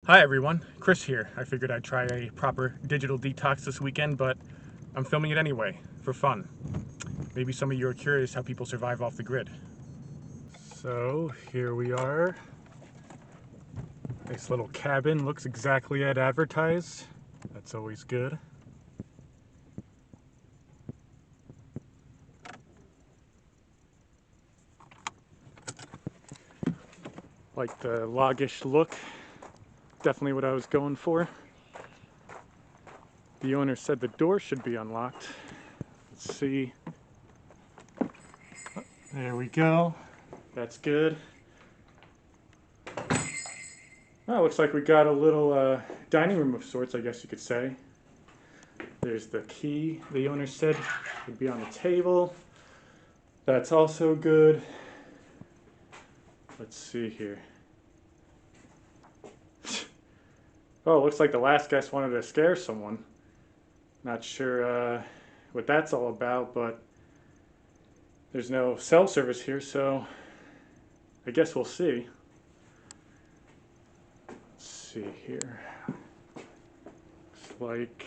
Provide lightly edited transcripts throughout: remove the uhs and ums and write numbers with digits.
Hi everyone, Chris here. I figured I'd try a proper digital detox this weekend, but I'm filming it anyway, for fun. Maybe some of you are curious how people survive off the grid. So, here we are. Nice little cabin, looks exactly as advertised. That's always good. Like the loggish look, definitely what I was going for. The owner said the door should be unlocked. Let's see. There we go. That's good. Oh, looks like we got a little dining room of sorts, I guess you could say. There's the key, the owner said would be on the table. That's also good. Let's see here. Oh, looks like the last guest wanted to scare someone. Not sure what that's all about, but there's no cell service here, so I guess we'll see. Let's see here. Looks like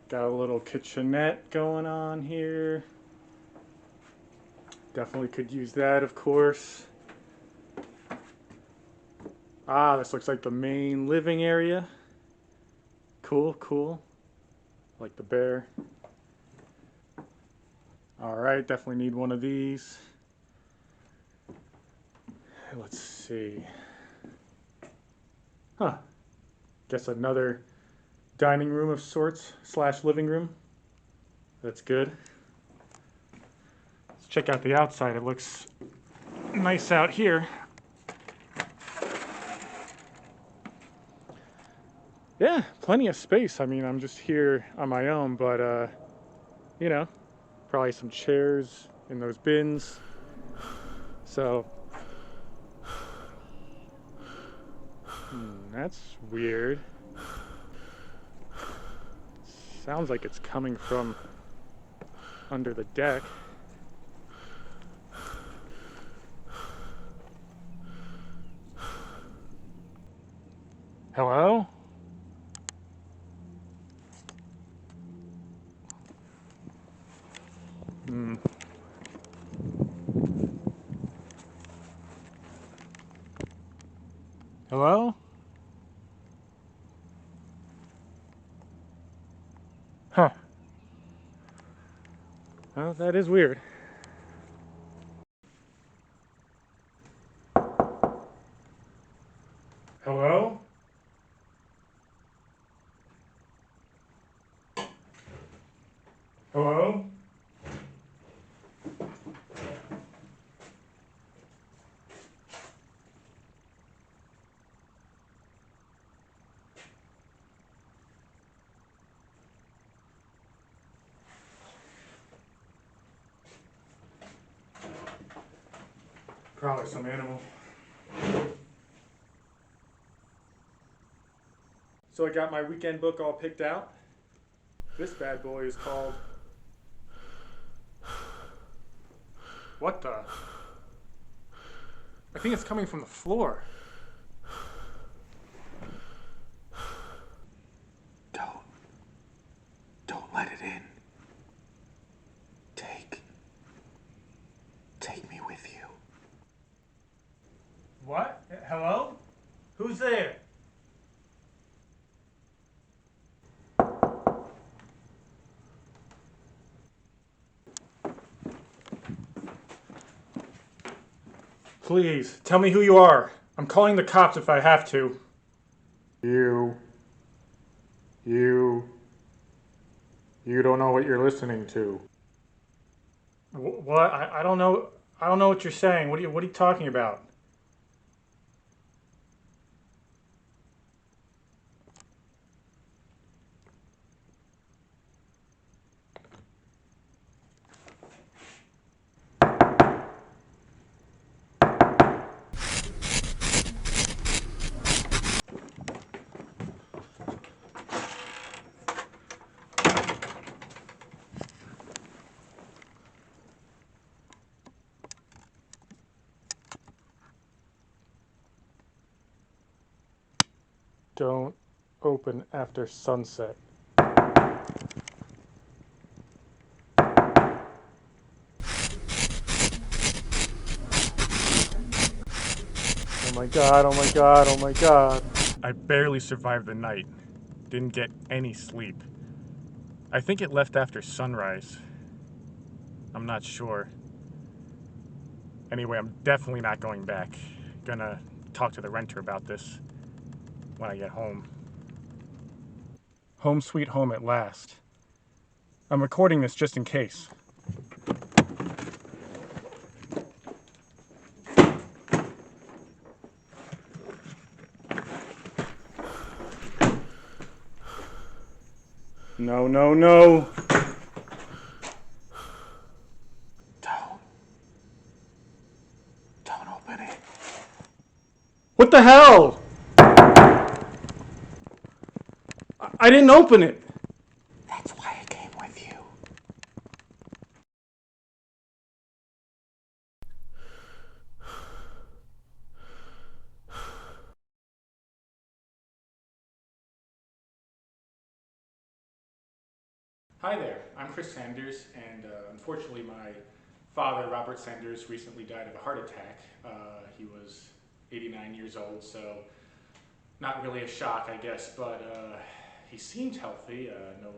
got a little kitchenette going on here. Definitely could use that, of course. Ah, this looks like the main living area. Cool, cool. Like the bear. Alright, definitely need one of these. Let's see. Huh. Guess another dining room of sorts / living room. That's good. Let's check out the outside. It looks nice out here. Yeah, plenty of space. I mean, I'm just here on my own, but you know, probably some chairs in those bins. So, that's weird. Sounds like it's coming from under the deck. Hello? Hello? Huh. Well, that is weird. Hello? Hello? Probably some animal. So I got my weekend book all picked out. This bad boy is called... What the? I think it's coming from the floor. Don't let it in. Take me with you. What? Hello? Who's there? Please, tell me who you are. I'm calling the cops if I have to. You don't know what you're listening to. What? I don't know. I don't know what you're saying. What are you talking about? Don't open after sunset. Oh my god, oh my god, oh my god. I barely survived the night. Didn't get any sleep. I think it left after sunrise. I'm not sure. Anyway, I'm definitely not going back. Gonna talk to the renter about this when I get home. Home sweet home at last. I'm recording this just in case. No, no, no! Don't open it. What the hell? I didn't open it! That's why I came with you. Hi there, I'm Chris Sanders, and unfortunately my father, Robert Sanders, recently died of a heart attack. He was 89 years old, so not really a shock, I guess, but he seemed healthy, no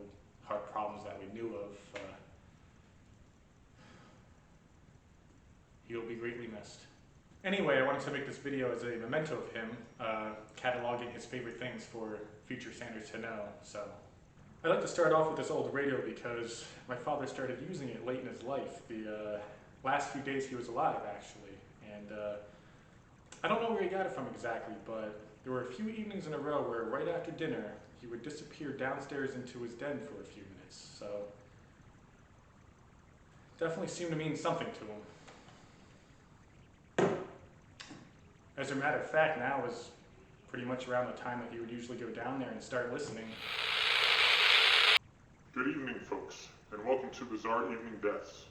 heart problems that we knew of. He'll be greatly missed. Anyway, I wanted to make this video as a memento of him, cataloging his favorite things for future Sanders to know, so. I'd like to start off with this old radio because my father started using it late in his life, the last few days he was alive, actually. And I don't know where he got it from exactly, but there were a few evenings in a row where right after dinner, he would disappear downstairs into his den for a few minutes. So, definitely seemed to mean something to him. As a matter of fact, now is pretty much around the time that he would usually go down there and start listening. Good evening, folks, and welcome to Bizarre Evening Deaths.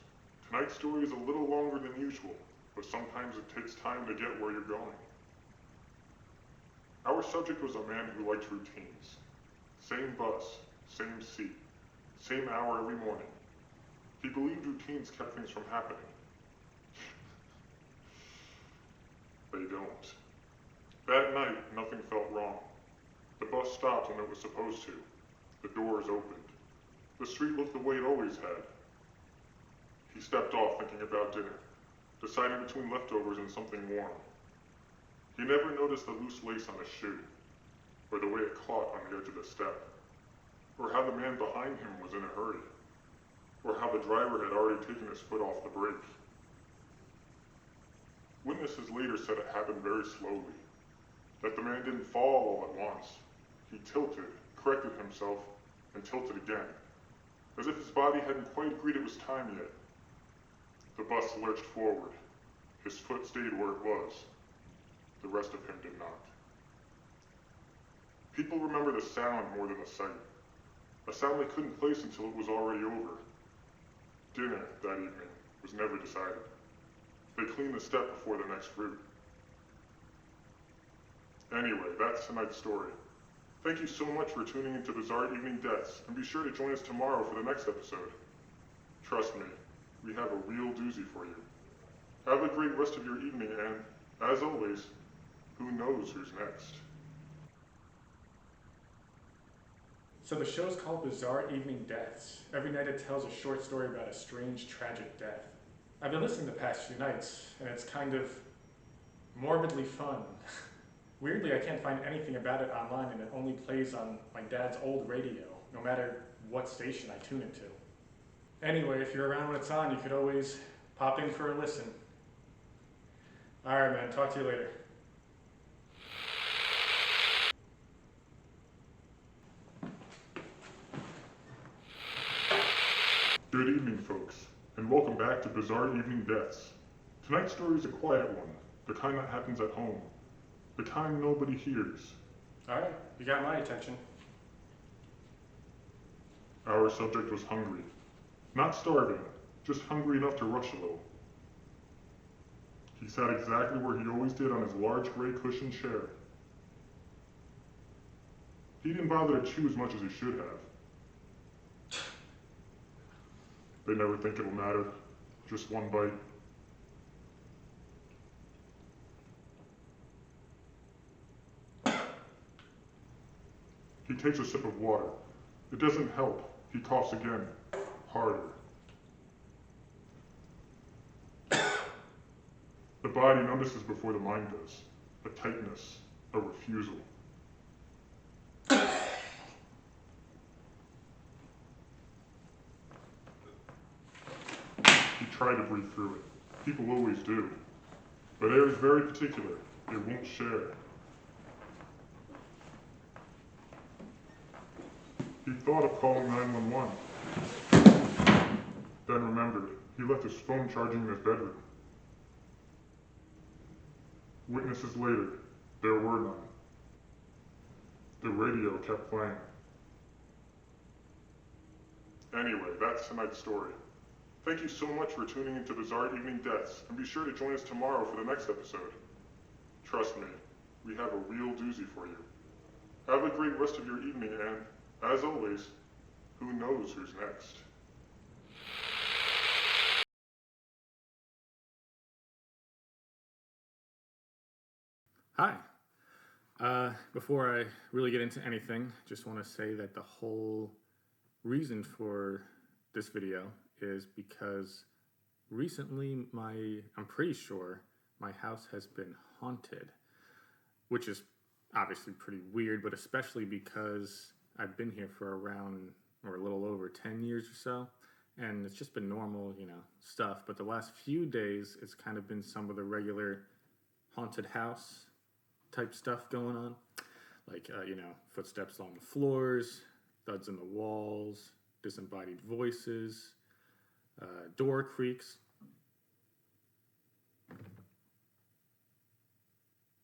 Tonight's story is a little longer than usual, but sometimes it takes time to get where you're going. Our subject was a man who liked routines. Same bus, same seat, same hour every morning. He believed routines kept things from happening. They don't. That night, nothing felt wrong. The bus stopped when it was supposed to. The doors opened. The street looked the way it always had. He stepped off thinking about dinner, deciding between leftovers and something warm. He never noticed the loose lace on his shoe, or the way it caught on the edge of the step, or how the man behind him was in a hurry, or how the driver had already taken his foot off the brake. Witnesses later said it happened very slowly, that the man didn't fall all at once. He tilted, corrected himself, and tilted again, as if his body hadn't quite agreed it was time yet. The bus lurched forward. His foot stayed where it was. The rest of him did not. People remember the sound more than the sight. A sound they couldn't place until it was already over. Dinner that evening was never decided. They cleaned the step before the next route. Anyway, that's tonight's story. Thank you so much for tuning into Bizarre Evening Deaths, and be sure to join us tomorrow for the next episode. Trust me, we have a real doozy for you. Have a great rest of your evening, and, as always, who knows who's next? So the show's called Bizarre Evening Deaths. Every night it tells a short story about a strange, tragic death. I've been listening the past few nights, and it's kind of morbidly fun. Weirdly, I can't find anything about it online, and it only plays on my dad's old radio, no matter what station I tune it to. Anyway, if you're around when it's on, you could always pop in for a listen. Alright, man, talk to you later. Good evening, folks, and welcome back to Bizarre Evening Deaths. Tonight's story is a quiet one, the kind that happens at home. The kind nobody hears. Alright, you got my attention. Our subject was hungry. Not starving, just hungry enough to rush a little. He sat exactly where he always did on his large gray cushioned chair. He didn't bother to chew as much as he should have. They never think it'll matter. Just one bite. He takes a sip of water. It doesn't help. He coughs again. Harder. The body notices before the mind does. A tightness. A refusal. He tried to breathe through it. People always do. But air is very particular. It won't share. He thought of calling 911. Then remembered, he left his phone charging in his bedroom. Witnesses later, there were none. The radio kept playing. Anyway, that's tonight's story. Thank you so much for tuning into Bizarre Evening Deaths, and be sure to join us tomorrow for the next episode. Trust me, we have a real doozy for you. Have a great rest of your evening, and, as always, who knows who's next? Hi. Before I really get into anything, just want to say that the whole reason for this video is because recently I'm pretty sure my house has been haunted, which is obviously pretty weird, but especially because I've been here for around or a little over 10 years or so, and it's just been normal, stuff. But the last few days, it's kind of been some of the regular haunted house type stuff going on, like footsteps along the floors, thuds in the walls, disembodied voices, door creaks.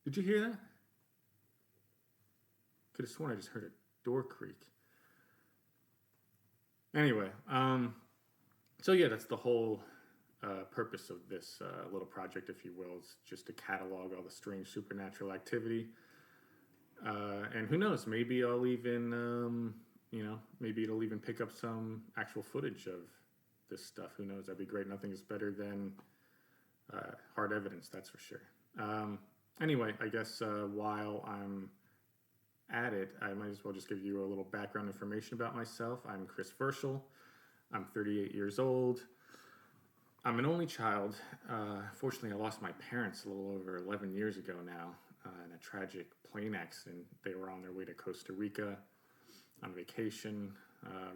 Did you hear that? Could have sworn I just heard a door creak. Anyway, so yeah, that's the whole purpose of this little project, if you will, is just to catalog all the strange supernatural activity. And who knows, maybe I'll even, maybe it'll even pick up some actual footage of this stuff. Who knows? That'd be great. Nothing is better than hard evidence, that's for sure. Anyway, I guess while I'm at it, I might as well just give you a little background information about myself. I'm Chris Verschel. I'm 38 years old. I'm an only child. Fortunately, I lost my parents a little over 11 years ago now in a tragic plane accident. They were on their way to Costa Rica on vacation.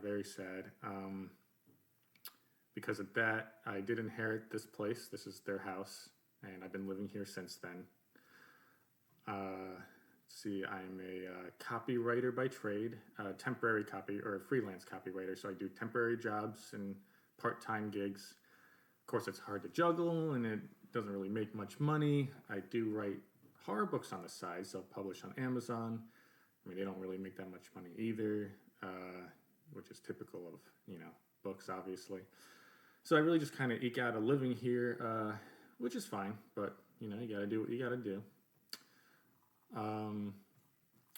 Very sad. Because of that, I did inherit this place. This is their house, and I've been living here since then. I'm a copywriter by trade, temporary copy or freelance copywriter. So I do temporary jobs and part-time gigs. Of course, it's hard to juggle, and it doesn't really make much money. I do write horror books on the side, self-publish on Amazon. I mean, they don't really make that much money either, which is typical of, books, obviously. So I really just kind of eke out a living here, which is fine, but, you gotta do what you gotta do.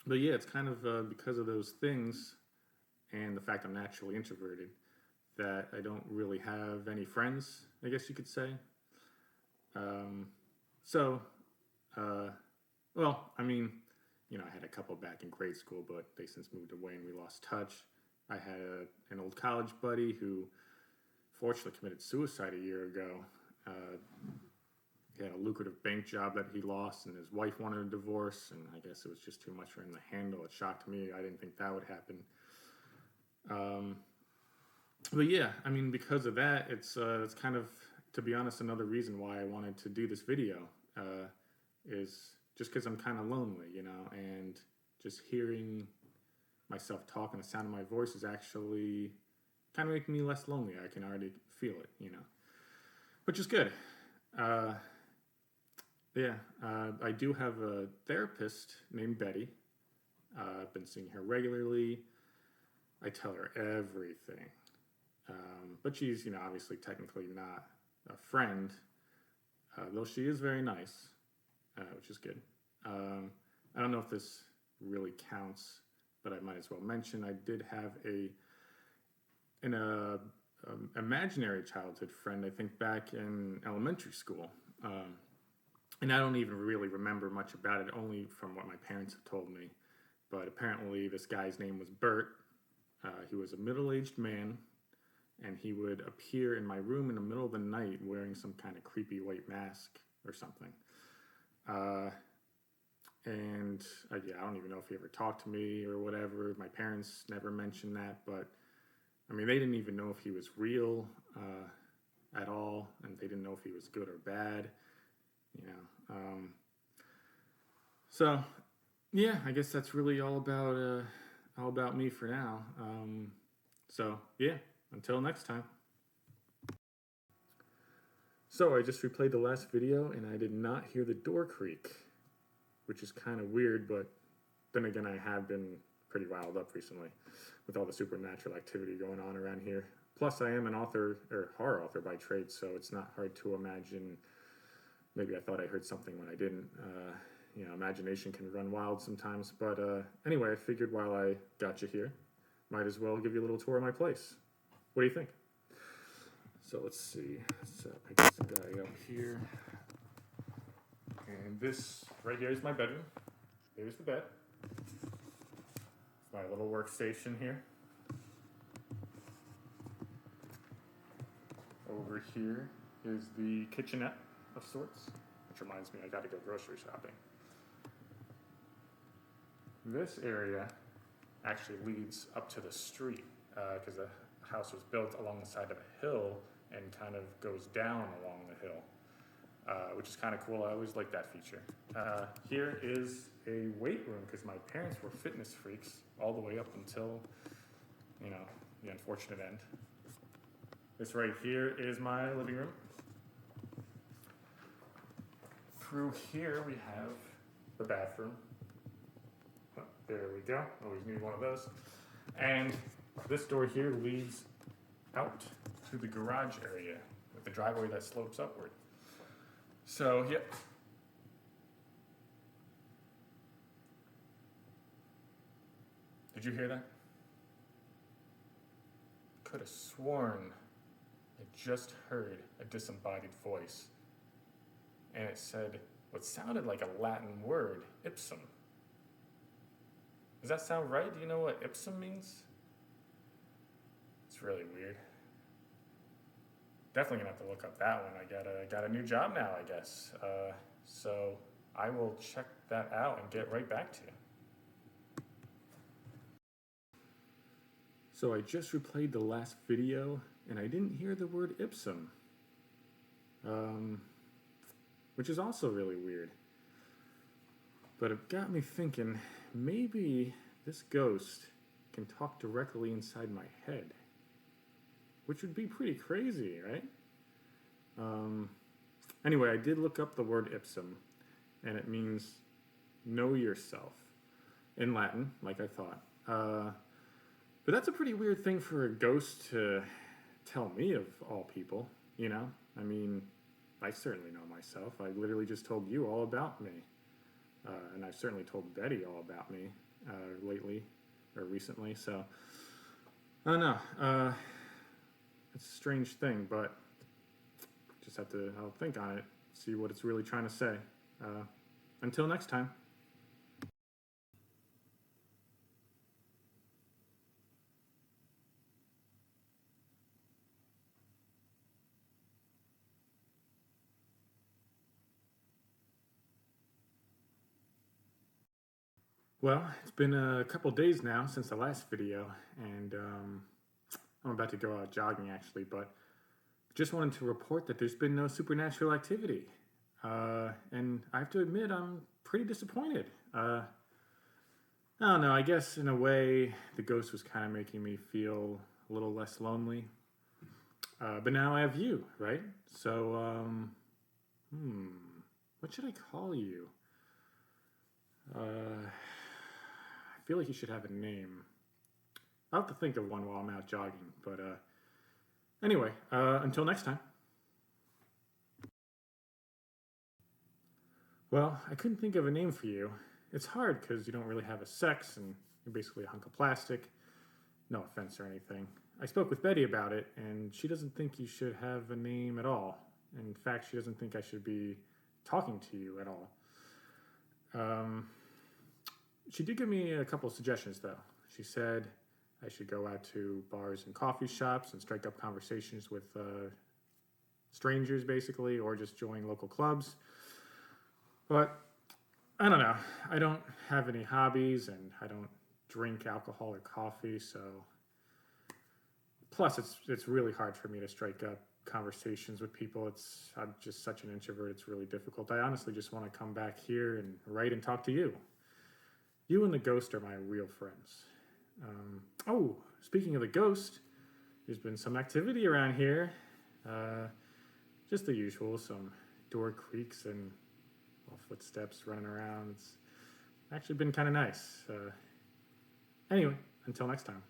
But yeah, it's kind of because of those things and the fact I'm naturally introverted that I don't really have any friends, I guess you could say. I had a couple back in grade school, but they since moved away and we lost touch. I had an old college buddy who fortunately committed suicide a year ago. He had a lucrative bank job that he lost, and his wife wanted a divorce, and I guess it was just too much for him to handle. It shocked me. I didn't think that would happen. But yeah, because of that, it's kind of, to be honest, another reason why I wanted to do this video is just because I'm kind of lonely, and just hearing myself talk and the sound of my voice is actually kind of making me less lonely. I can already feel it, which is good. I do have a therapist named Betty. I've been seeing her regularly. I tell her everything. But she's, obviously technically not a friend, though she is very nice, which is good. I don't know if this really counts, but I might as well mention I did have an imaginary childhood friend, I think back in elementary school. And I don't even really remember much about it, only from what my parents have told me. But apparently, this guy's name was Bert. He was a middle aged man, and he would appear in my room in the middle of the night wearing some kind of creepy white mask or something. Yeah, I don't even know if he ever talked to me or whatever. My parents never mentioned that, but I mean, they didn't even know if he was real at all, and they didn't know if he was good or bad, you know. So, yeah, I guess that's really all about me for now. So, yeah, until next time. So I just replayed the last video, and I did not hear the door creak, which is kind of weird, but then again, I have been pretty riled up recently with all the supernatural activity going on around here. Plus, I am an author, or horror author by trade, so it's not hard to imagine. Maybe I thought I heard something when I didn't. Imagination can run wild sometimes. But anyway, I figured while I got you here, might as well give you a little tour of my place. What do you think? So let's see. Let's pick this guy up here. And this right here is my bedroom. There's the bed. It's my little workstation here. Over here is the kitchenette of sorts, which reminds me I gotta go grocery shopping. This area actually leads up to the street because the house was built along the side of a hill and kind of goes down along the hill, which is kind of cool. I always like that feature. Here is a weight room because my parents were fitness freaks all the way up until, the unfortunate end. This right here is my living room. Through here we have the bathroom. Oh, there we go. Always need one of those. And this door here leads out to the garage area with the driveway that slopes upward. So, yep. Did you hear that? Could have sworn I just heard a disembodied voice. And it said what sounded like a Latin word, ipsum. Does that sound right? Do you know what ipsum means? It's really weird. Definitely gonna have to look up that one. I got a new job now, I guess. So I will check that out and get right back to you. So I just replayed the last video and I didn't hear the word ipsum, which is also really weird. But it got me thinking, maybe this ghost can talk directly inside my head, which would be pretty crazy, right? Anyway, I did look up the word ipsum, and it means know yourself in Latin, like I thought. But that's a pretty weird thing for a ghost to tell me, of all people, you know? I mean, I certainly know myself. I literally just told you all about me. And I've certainly told Betty all about me lately, or recently, so I don't know. It's a strange thing, but just I'll think on it, see what it's really trying to say. Until next time. Well, it's been a couple days now since the last video, and I'm about to go out jogging actually, but just wanted to report that there's been no supernatural activity. And I have to admit, I'm pretty disappointed. I don't know, I guess in a way, the ghost was kind of making me feel a little less lonely. But now I have you, right? So, what should I call you? I feel like you should have a name. I'll have to think of one while I'm out jogging, but anyway, until next time. Well, I couldn't think of a name for you. It's hard because you don't really have a sex, and basically a hunk of plastic. No offense or anything. I spoke with Betty about it, and she doesn't think you should have a name at all. In fact, she doesn't think I should be talking to you at all. She did give me a couple of suggestions, though. She said I should go out to bars and coffee shops and strike up conversations with strangers, basically, or just join local clubs. But I don't know. I don't have any hobbies, and I don't drink alcohol or coffee, so. Plus, it's really hard for me to strike up conversations with people. I'm just such an introvert. It's really difficult. I honestly just want to come back here and write and talk to you. You and the ghost are my real friends. Speaking of the ghost, there's been some activity around here. Just the usual, some door creaks and footsteps running around. It's actually been kind of nice. Anyway, until next time.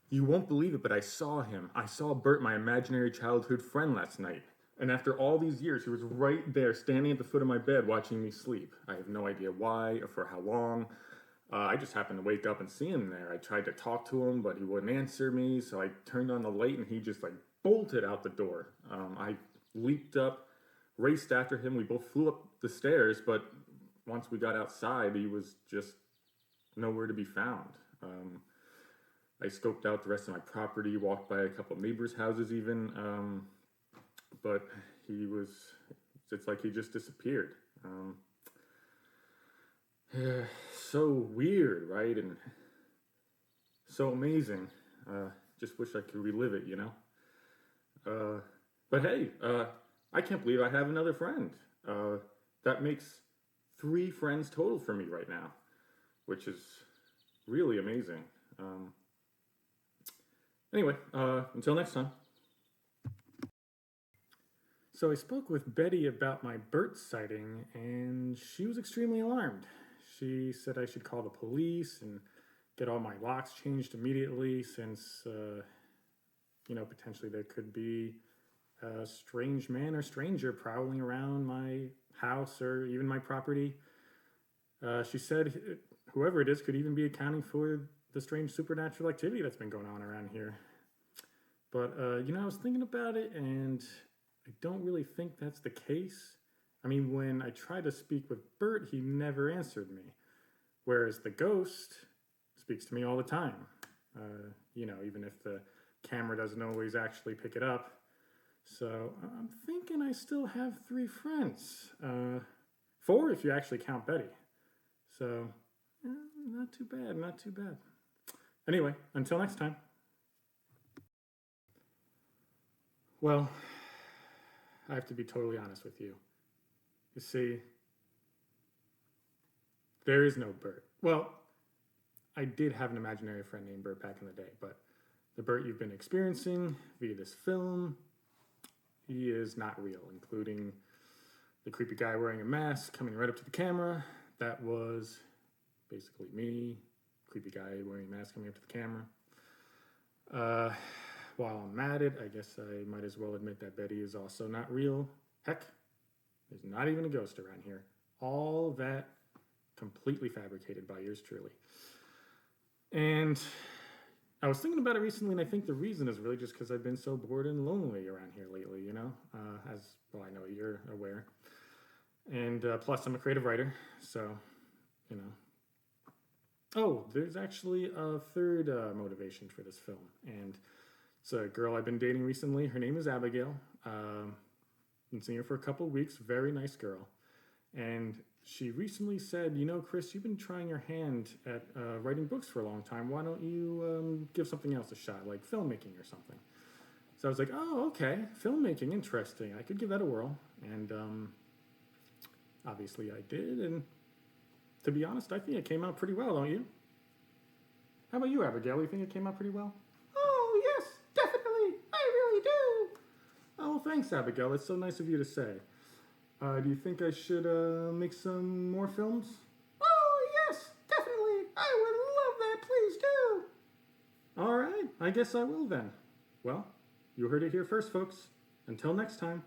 You won't believe it, but I saw him. I saw Bert, my imaginary childhood friend, last night. And after all these years, he was right there, standing at the foot of my bed, watching me sleep. I have no idea why or for how long. I just happened to wake up and see him there. I tried to talk to him, but he wouldn't answer me, so I turned on the light and he just bolted out the door. I leaped up, raced after him. We both flew up the stairs, but once we got outside, he was just nowhere to be found. I scoped out the rest of my property, walked by a couple of neighbors' houses even, but it's like he just disappeared. So weird, right? And so amazing. Just wish I could relive it, you know? But hey, I can't believe I have another friend. That makes 3 friends total for me right now, which is really amazing. Anyway, until next time. So I spoke with Betty about my BURT sighting, and she was extremely alarmed. She said I should call the police and get all my locks changed immediately since, potentially there could be a strange man or stranger prowling around my house or even my property. She said whoever it is could even be accounting for the strange supernatural activity that's been going on around here. But, I was thinking about it, and I don't really think that's the case. I mean, when I tried to speak with Bert, he never answered me. Whereas the ghost speaks to me all the time. Even if the camera doesn't always actually pick it up. So I'm thinking I still have 3 friends. 4 if you actually count Betty. So, not too bad, not too bad. Anyway, until next time. Well, I have to be totally honest with you. You see, there is no Bert. Well, I did have an imaginary friend named Bert back in the day, but the Bert you've been experiencing via this film, he is not real, including the creepy guy wearing a mask coming right up to the camera. That was basically me, creepy guy wearing a mask coming up to the camera. While I'm at it, I guess I might as well admit that Betty is also not real. Heck, there's not even a ghost around here. All of that completely fabricated by yours truly. And I was thinking about it recently, and I think the reason is really just because I've been so bored and lonely around here lately, as well, I know you're aware. And plus, I'm a creative writer, so, Oh, there's actually a third motivation for this film, and it's a girl I've been dating recently. Her name is Abigail. Been seeing her for a couple of weeks. Very nice girl. And she recently said, you know, Chris, you've been trying your hand at writing books for a long time. Why don't you give something else a shot, like filmmaking or something? So I was like, oh, okay, filmmaking, interesting. I could give that a whirl. And obviously I did. And to be honest, I think it came out pretty well, don't you? How about you, Abigail? You think it came out pretty well? Oh, yes, definitely. I really do. Oh, thanks, Abigail. It's so nice of you to say. Do you think I should make some more films? Oh, yes, definitely. I would love that. Please do. All right, I guess I will then. Well, you heard it here first, folks. Until next time.